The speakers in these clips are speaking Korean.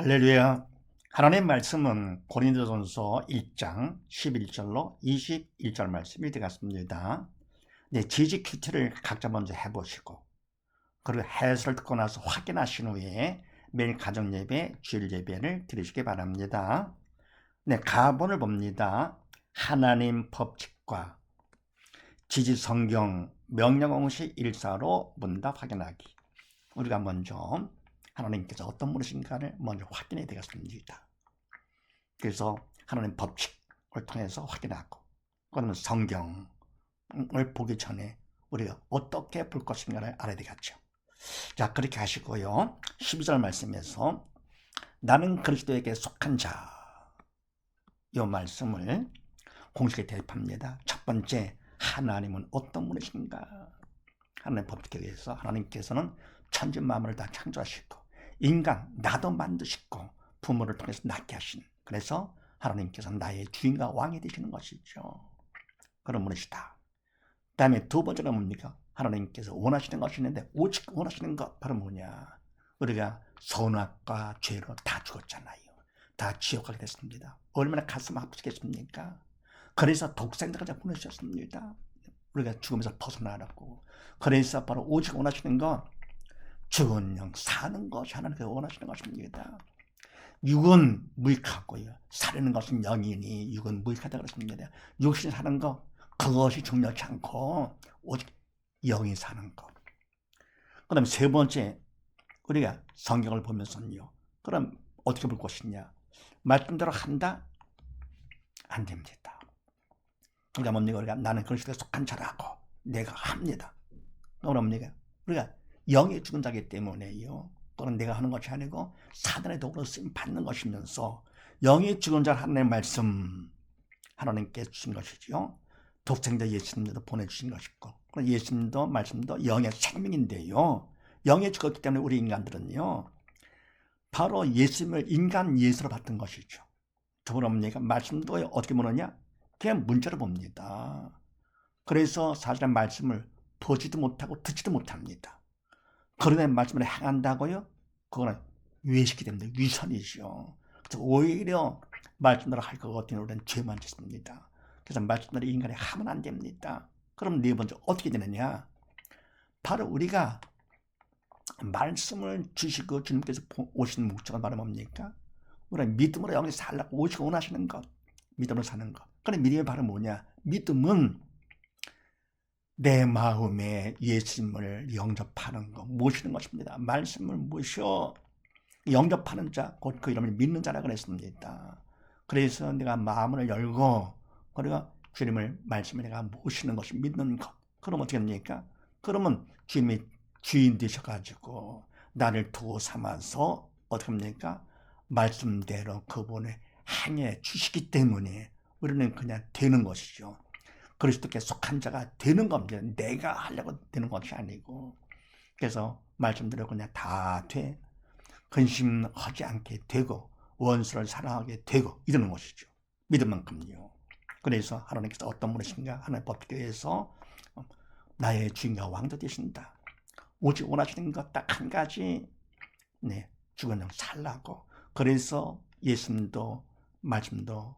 할렐루야. 하나님 말씀은 고린도전서 1장 11절로 21절 말씀이 되겠습니다. 네, 지지 큐티를 각자 먼저 해보시고 그리고 해설을 듣고 나서 확인하신 후에 매일 가정예배, 주일예배를 드리시기 바랍니다. 네, 가본을 봅니다. 하나님 법칙과 지지 성경 명령공식 1사로 문답 확인하기. 우리가 먼저 하나님께서 어떤 분이신가를 먼저 확인해야 되겠습니다. 그래서 하나님 법칙을 통해서 확인하고, 그러면 성경을 보기 전에 우리가 어떻게 볼 것인가를 알아야 되겠죠. 자, 그렇게 하시고요. 12절 말씀에서 나는 그리스도에게 속한 자, 이 말씀을 공식에 대입합니다. 첫 번째, 하나님은 어떤 분이신가? 하나님 법칙에 의해서 하나님께서는 천지 만물을 다 창조하시고 인간 나도 만드시고 부모를 통해서 낳게 하신, 그래서 하나님께서 나의 주인과 왕이 되시는 것이죠. 그런 분이시다. 그 다음에 두 번째는 뭡니까? 하나님께서 원하시는 것이 있는데 오직 원하시는 것 바로 뭐냐? 우리가 선악과 죄로 다 죽었잖아요. 다 지옥 가게 됐습니다. 얼마나 가슴 아프시겠습니까? 그래서 독생자까지 보내주셨습니다. 우리가 죽음에서 벗어나라고. 그래서 바로 오직 원하시는 건 죽은 영 사는 것이 하나님께서 원하시는 것입니다. 육은 무익하고요. 사는 것은 영이니 육은 무익하다 그랬습니다. 육신이 사는 것 그것이 중요하지 않고 오직 영이 사는 것. 그 다음에 세 번째, 우리가 성경을 보면서요. 그럼 어떻게 볼 것이냐? 말씀대로 한다? 안 됩니다. 그러니까 뭡니까? 우리가 나는 그리스도에 속한 자라고 내가 합니다. 그러니까 우리가 영이 죽은 자이기 때문에요. 또는 내가 하는 것이 아니고 사단의 도구로 쓰임 받는 것이면서 영이 죽은 자 하나님의 말씀 하나님께 주신 것이죠. 독생자 예수님도 보내주신 것이고 예수님도 말씀도 영의 생명인데요. 영이 죽었기 때문에 우리 인간들은요. 바로 예수님을 인간 예수로 받은 것이죠. 더불어니까 말씀도 어떻게 보느냐? 그냥 문자로 봅니다. 그래서 사실은 말씀을 보지도 못하고 듣지도 못합니다. 그러나 말씀을 행한다고요? 그거는 외식이 됩니다. 위선이죠. 그래서 오히려 말씀대로 할 것 같으면 우리는 죄만 짓습니다. 그래서 말씀대로 인간이 하면 안 됩니다. 그럼 네 번째 어떻게 되느냐? 바로 우리가 말씀을 주시고 주님께서 오신 목적은 바로 뭡니까? 우리가 믿음으로 영원히 살라고 오시고 원하시는 것. 믿음으로 사는 것. 그럼 믿음이 바로 뭐냐? 믿음은 내 마음에 예수님을 영접하는 것, 모시는 것입니다. 말씀을 모셔 영접하는 자, 곧 그 이름을 믿는 자라 그랬습니다. 그래서 내가 마음을 열고 그리고 주님을 말씀을 내가 모시는 것이 믿는 것. 그럼 어떻게 됩니까? 그러면 주님이 주인 되셔가지고 나를 도 삼아서 어떻게 합니까? 말씀대로 그분을 행해 주시기 때문에 우리는 그냥 되는 것이죠. 그리스도께 속한 자가 되는 겁니다. 내가 하려고 되는 것이 아니고. 그래서 말씀대로 그냥 다 돼. 근심하지 않게 되고 원수를 사랑하게 되고 이러는 것이죠. 믿음만큼요. 그래서 하나님께서 어떤 분이신가? 하나님의 법칙에 의해서 나의 주인과 왕도 되신다. 오직 원하시는 것 딱 한 가지, 죽은 영 살라고. 그래서 예수님도 말씀도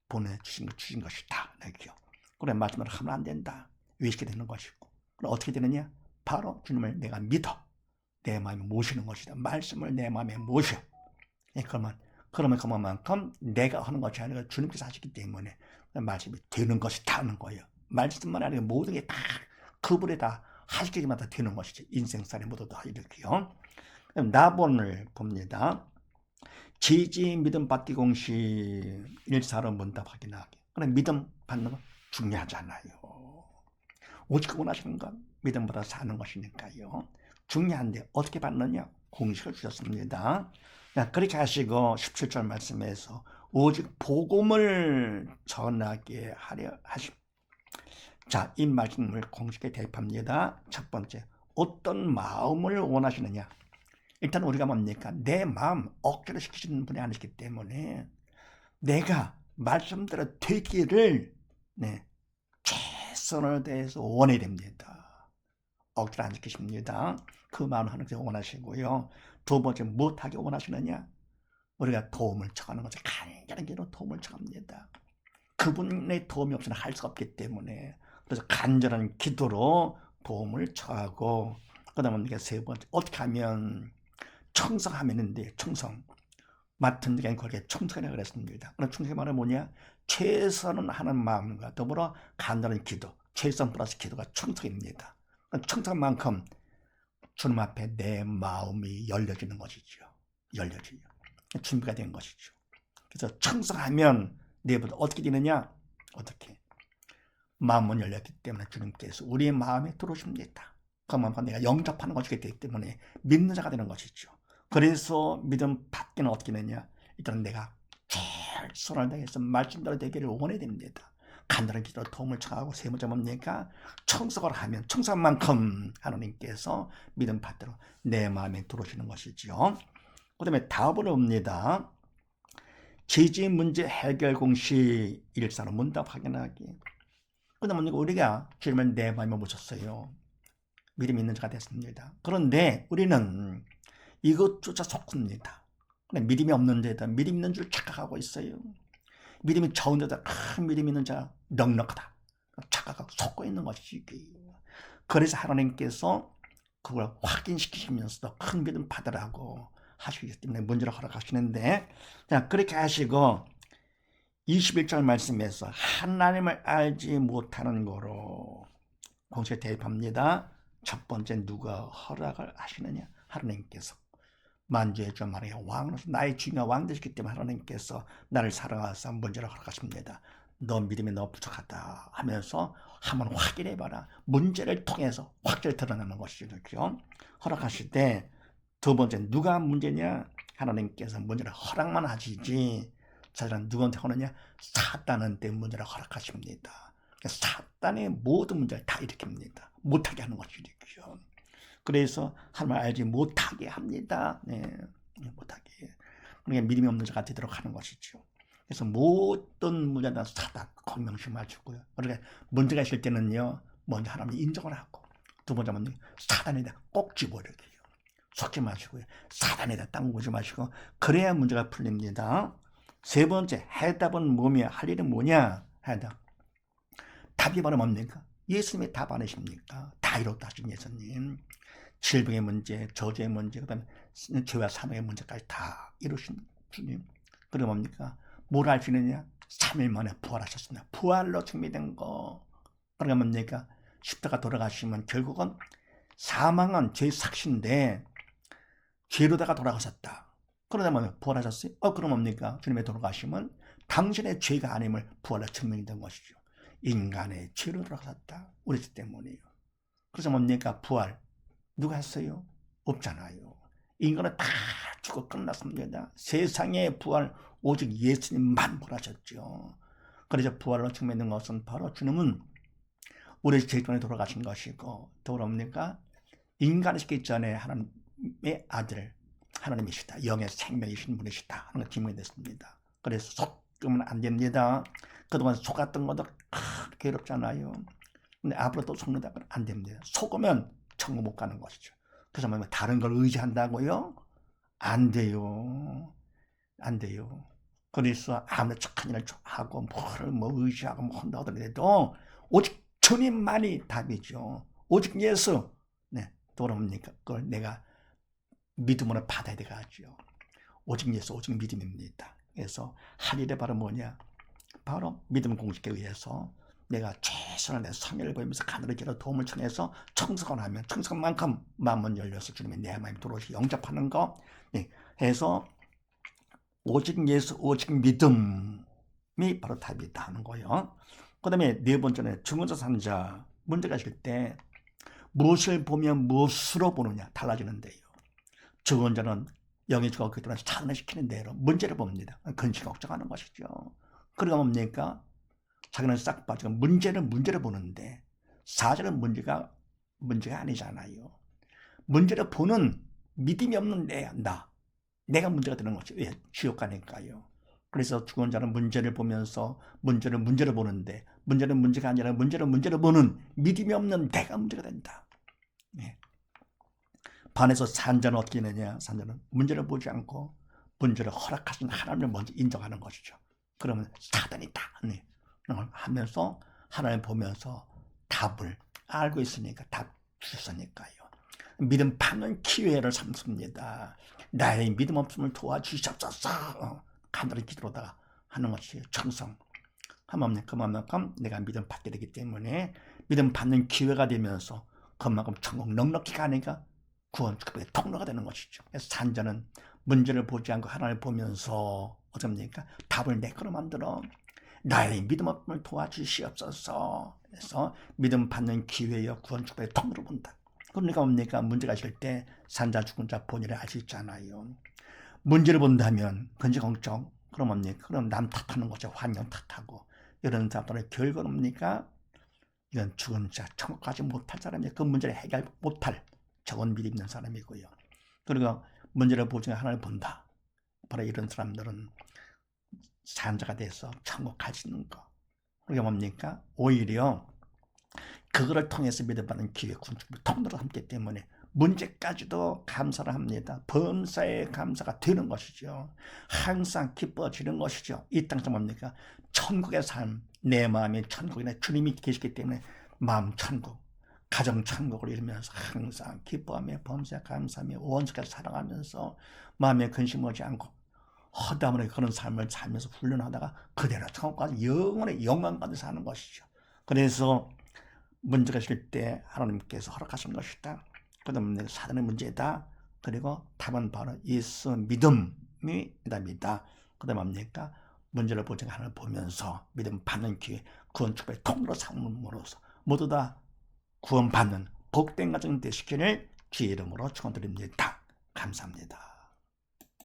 보내주신 것이다. 이렇게요. 그래, 말씀을 하면 안 된다. 외식이 되는 것이고. 그럼 어떻게 되느냐? 바로 주님을 내가 믿어. 내 마음에 모시는 것이다. 말씀을 내 마음에 모셔. 그러면 그만큼 내가 하는 것이 아니라 주님께서 하시기 때문에 말씀이 되는 것이다 하는 거예요. 말씀만 아니라 모든 게 다 그분이 다 하시기만 다 되는 것이지. 인생살이 모두 다 이렇게요. 나본을 봅니다. 지지 믿음 받기 공식 1사로 문답 확인하기. 그럼 믿음 받는 건 중요하잖아요. 오직 원하시는 건 믿음보다 사는 것이니까요. 중요한데 어떻게 받느냐? 공식을 주셨습니다. 그렇게 하시고 17절 말씀에서 오직 복음을 전하게 하려 하심. 자, 이 말씀을 공식에 대입합니다. 첫 번째, 어떤 마음을 원하시느냐? 일단 우리가 뭡니까? 내 마음 억지로 시키시는 분이 아니시기 때문에 내가 말씀대로 되기를 최선을 다해서 원해야 됩니다. 억지로 안 시키십니다. 그 마음을 하나님께서 원하시고요. 두 번째, 무엇하게 원하시느냐? 우리가 도움을 청하는 거죠. 간절한 기도로 도움을 청합니다. 그분의 도움이 없이는 할 수가 없기 때문에, 그래서 간절한 기도로 도움을 청하고, 그 다음에 세 번째, 어떻게 하면 청성하면인데, 청성. 맡은 적에 그렇게 청성이라고 그랬습니다. 그럼 청성이 말은 뭐냐? 최선을 하는 마음과 더불어 간절한 기도, 최선 플러스 기도가 청성입니다. 청성한 만큼 주님 앞에 내 마음이 열려지는 것이죠. 열려지죠. 준비가 된 것이죠. 그래서 청성하면 내부터 어떻게 되느냐? 어떻게? 마음은 열렸기 때문에 주님께서 우리의 마음에 들어오십니다. 그 마음과 내가 영접하는 것이기 때문에 믿는 자가 되는 것이죠. 그래서 믿음 받기는 어떻게 되냐? 일단 내가 최선을 다해서 말씀대로 되기를 원해야 됩니다. 간단한 기도로 도움을 청하고, 세 번째 뭡니까? 청성을 하면 청성한 만큼 하나님께서 믿음 받대로 내 마음에 들어오시는 것이죠. 그 다음에 답을 옵니다. 지지 문제 해결 공식 1사로 문답 확인하기. 그 다음에 우리가 주님을 내 마음에 모셨어요. 믿음 있는 자가 됐습니다. 그런데 우리는 이것조차 속습니다. 믿음이 없는 데다 믿음 있는 줄 착각하고 있어요. 믿음이 적은 데다 큰 믿음 있는 자 넉넉하다 착각하고 속고 있는 것이지. 그래서 하나님께서 그걸 확인시키시면서도 큰 믿음 받으라고 하시기 때문에 문제를 허락하시는데, 자, 그렇게 하시고 21절 말씀에서 하나님을 알지 못하는 거로 공식에 대입합니다. 첫 번째, 누가 허락을 하시느냐? 하나님께서. 만주의 주 말이에요. 왕으로서 나의 주인과 왕 되시기 때문에 하나님께서 나를 사랑하사 문제를 허락하십니다. 너 믿음이 너무 부족하다 하면서 한번 확인해봐라. 문제를 통해서 확실히 드러나는 것이죠. 그렇죠? 허락하실 때 두 번째, 누가 문제냐? 하나님께서 문제를 허락만 하시지 사실은 누구한테 하느냐? 사단한테 문제를 허락하십니다. 사단의 모든 문제를 다 일으킵니다. 못하게 하는 것이죠. 그래서 하나님을 알지 못하게 합니다. 네, 못하게. 그러니까 믿음이 없는 자가 되도록 하는 것이죠. 그래서 모든 문제는 사단 명심하시고요. 그러니까 문제가 있을 때는요, 먼저 하나님을 인정을 하고, 두 번째는 사단에다 꼭 집어넣기요. 속지 마시고요. 사단에다 땅 보지 마시고, 그래야 문제가 풀립니다. 세 번째, 해답은 뭐며 할 일은 뭐냐? 해답. 답이 바로 뭡니까? 예수님이 답 아니십니까? 다 이뤘다 하신 예수님. 질병의 문제, 저주의 문제, 그 다음에 죄와 사망의 문제까지 다 이루신 주님. 그럼 뭡니까? 뭘 할 수 있느냐? 3일 만에 부활하셨습니다. 부활로 증명된 거. 그러니까 뭡니까? 십자가 돌아가시면 결국은 사망은 죄의 삭신데 죄로다가 돌아가셨다. 그러다 보면 부활하셨어요? 그럼 뭡니까? 주님의 돌아가심은 당신의 죄가 아님을 부활로 증명이 된 것이죠. 인간의 죄로 돌아가셨다. 우리 죄 때문이에요. 그래서 뭡니까? 부활. 누가 했어요? 없잖아요. 인간은 다 죽어 끝났습니다. 세상의 부활 오직 예수님만 부활하셨죠. 그래서 부활로 증명된 것은 바로 주님은 우리 죄 때문에 돌아가신 것이고, 또 뭡니까? 인간이 있기 전에 하나님의 아들, 하나님이시다. 영의 생명이신 분이시다 하는 걸 증명됐습니다. 그래서 속으면 안 됩니다. 그동안 속았던 것도 괴롭잖아요. 근데 앞으로 또 속는다 그러면 안 됩니다. 속으면 천국 못 가는 것이죠. 그래서 뭐 다른 걸 의지한다고요? 안 돼요. 안 돼요. 그래서 아무리 착한 일을 하고 뭐 의지하고 뭐 한다 하더라도 오직 주님만이 답이죠. 오직 예수. 네, 돌아옵니까? 그걸 내가 믿음으로 받아야 되겠죠. 오직 예수, 오직 믿음입니다. 그래서 할 일이 바로 뭐냐? 바로 믿음 공식에 의해서 내가 최선을 내 성의를 보이면서 간절히 기도 도움을 청해서 청성을 하면 청성만큼 마음은 열려서 주님의 내 마음에 들어오시 영접하는 거, 네, 해서 오직 예수, 오직 믿음이 바로 답이다 하는 거예요. 그 다음에 네 번째는 죽은 자 사는 자. 문제가 있을 때 무엇을 보면 무엇으로 보느냐 달라지는데요. 죽은 자는 영이 죽어 그 동안 사단을 시키는 대로 문제를 봅니다. 근심 걱정하는 것이죠. 그러니까 뭡니까? 자기는 싹 빠지고 문제를 보는데 사실은 문제가 아니잖아요. 문제를 보는 믿음이 없는 내가 문제가 되는 거죠. 왜? 지옥 가니까요. 그래서 죽은 자는 문제를 보면서 문제를 보는데 문제는 문제가 아니라 문제를 보는 믿음이 없는 내가 문제가 된다. 네. 반에서 산 자는 어떻게 되느냐? 산 자는 문제를 보지 않고 문제를 허락하신 하나님을 먼저 인정하는 것이죠. 그러면 사단이다 하면서 하나님 보면서 답을 알고 있으니까 답 주셨으니까요. 믿음 받는 기회를 삼습니다. 나의 믿음 없음을 도와주시옵소서. 간단히 기도로다가 하는 것이 정성. 그만큼 내가 믿음 받게 되기 때문에 믿음 받는 기회가 되면서 그만큼 천국 넉넉히 가니까 구원 축복의 통로가 되는 것이죠. 그래서 산자는 문제를 보지 않고 하나님을 보면서 어떻습니까? 답을 내 거로 만들어 나의 믿음 없음을 도와주시옵소서. 그래서 믿음 받는 기회여 구원 축복의 통로로 본다. 그러니까 뭡니까? 문제가 있을 때 산자 죽은 자 본의를 알 수 있잖아요. 문제를 본다면 건지 걱정 그럼 뭡니까? 그럼 남 탓하는 거죠. 환경 탓하고 이런 사람들은 결과는 뭡니까? 이건 죽은 자 천국 가지 못할 사람이에요. 그 문제를 해결 못할 적은 믿음 있는 사람이고요. 그리고 문제를 보증해 하나를 본다. 바로 이런 사람들은 산자가 돼서 천국 갈 수 있는 거. 그게 뭡니까? 오히려 그거를 통해서 믿음받는 기회, 군축을 통로로 삼기 때문에 문제까지도 감사를 합니다. 범사에 감사가 되는 것이죠. 항상 기뻐지는 것이죠. 이 땅에서 뭡니까? 천국의 삶, 내 마음이 천국이나 주님이 계시기 때문에 마음 천국, 가정 천국을 이루면서 항상 기뻐하며 범사에 감사하며 원수까지 사랑하면서 마음에 근심 오지 않고 허다함으로 그런 삶을 살면서 훈련하다가 그대로 천국까지 영원의 영광까지 사는 것이죠. 그래서 문제가 있을 때 하나님께서 허락하신 것이다. 그 다음에 사단의 문제다. 그리고 답은 바로 예수 믿음이 답이다. 그 다음에 뭡니까? 문제를 보지 하나를 보면서 믿음 받는 기회, 구원 축복의 통로로 삼음으로써 모두 다 구원받는 복된 가정 되시기를 주의 이름으로 축원드립니다. 감사합니다.